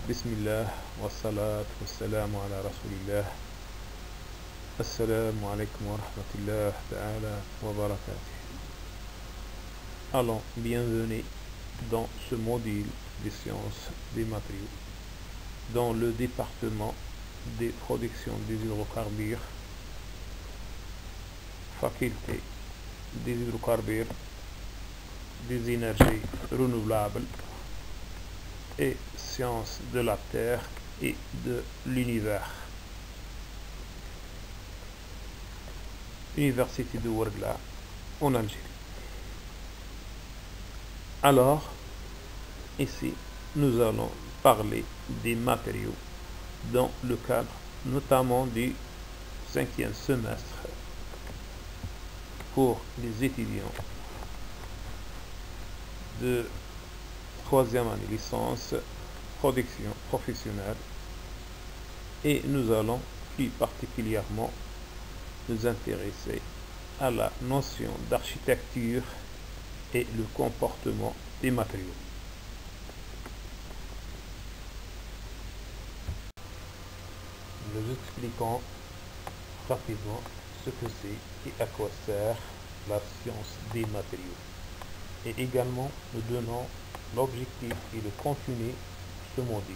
Bismillah, wa salat, wa salam ala rasulillah. Assalamu alaikum wa rahmatullah ta'ala wa barakatuh. Alors, bienvenue dans ce module des sciences des matériaux, dans le département des productions des hydrocarbures, faculté des hydrocarbures, des énergies renouvelables et sciences de la Terre et de l'univers. Université de Ouargla en Algérie. Alors, ici, nous allons parler des matériaux dans le cadre notamment du 5e semestre pour les étudiants de 3e année licence production professionnelle, et nous allons plus particulièrement nous intéresser à la notion d'architecture et le comportement des matériaux. Nous expliquons rapidement ce que c'est et à quoi sert la science des matériaux. Et également, nous donnons l'objectif et le contenu de ce module.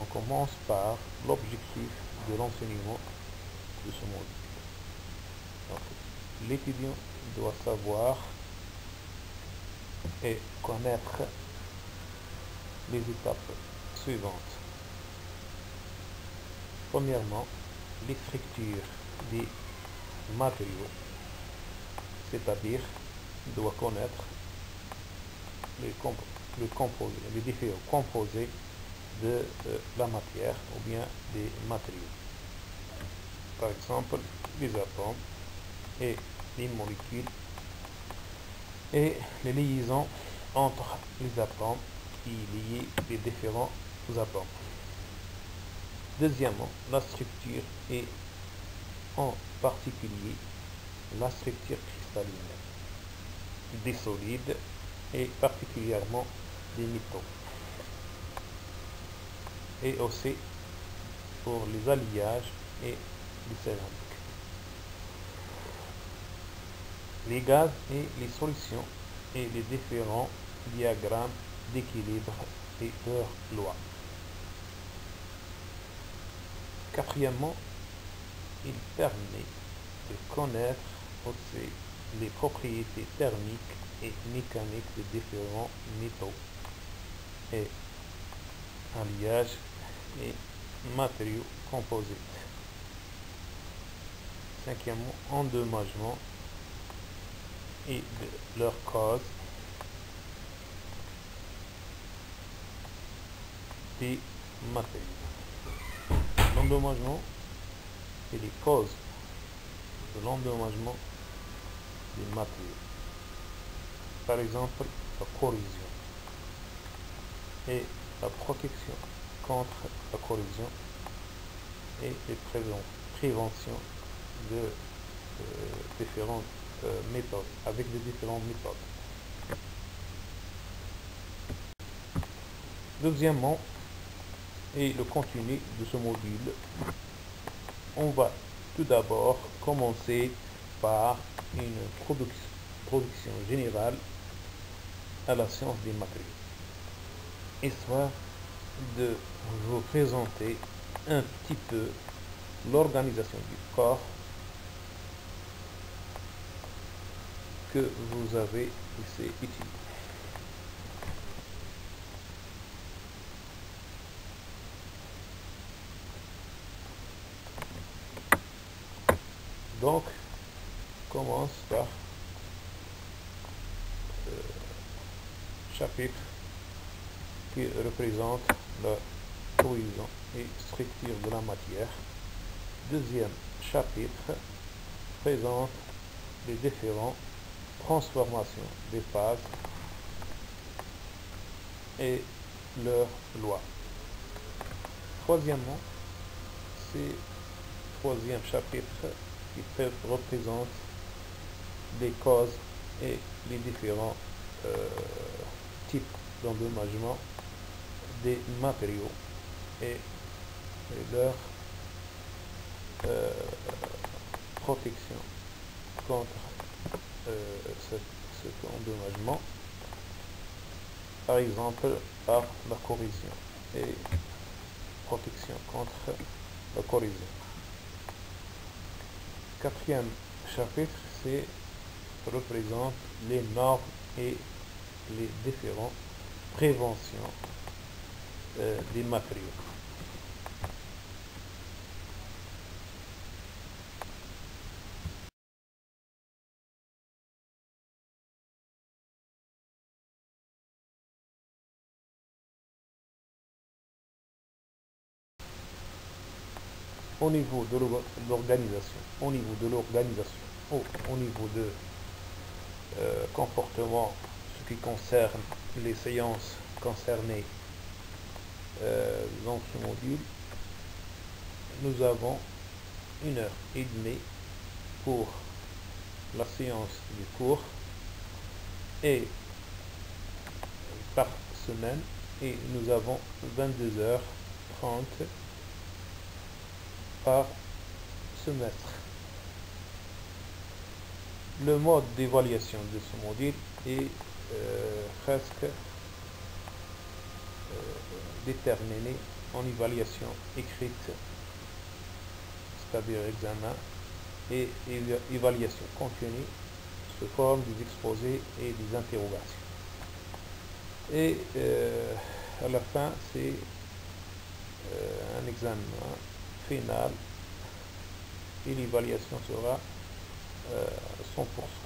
On commence par l'objectif de l'enseignement de ce module. L'étudiant doit savoir et connaître les étapes suivantes. Premièrement, les structures des matériaux, c'est-à-dire il doit connaître les différents composés de la matière ou bien des matériaux. Par exemple, les atomes et les molécules et les liaisons entre les atomes qui lient les différents atomes. Deuxièmement, la structure et en particulier la structure cristalline des solides et particulièrement des métaux, et aussi pour les alliages et les céramiques, les gaz et les solutions et les différents diagrammes d'équilibre et leurs lois. Quatrièmement, il permet de connaître aussi les propriétés thermiques et mécaniques des différents métaux et alliages et matériaux composites. Cinquièmement, endommagement et de leurs causes des matériaux. L'endommagement et les causes de l'endommagement des matériaux. Par exemple, la corrosion et la protection contre la corrosion et les préventions de différentes méthodes, avec de différentes méthodes. Deuxièmement, et le contenu de ce module, on va tout d'abord commencer par une production générale à la science des matériaux, histoire de vous présenter un petit peu l'organisation du corps que vous avez ici étudié. Donc, commence par chapitre qui représente la cohésion et structure de la matière. Deuxième chapitre présente les différentes transformations des phases et leurs lois. Troisièmement, c'est troisième chapitre qui représente les causes et les différents types d'endommagement des matériaux et leur protection contre cet endommagement, par exemple par la corrosion et protection contre la corrosion. Quatrième chapitre, c'est représente les normes et les différentes préventions des matériaux. Au niveau de l'organisation, au niveau de comportement, ce qui concerne les séances concernées dans ce module, nous avons 1h30 pour la séance du cours et par semaine, et nous avons 22h30 par semestre. Le mode d'évaluation de ce module est presque déterminé en évaluation écrite, c'est-à-dire examen, et évaluation continue sous forme des exposés et des interrogations. Et à la fin, c'est un examen final et l'évaluation sera 100%.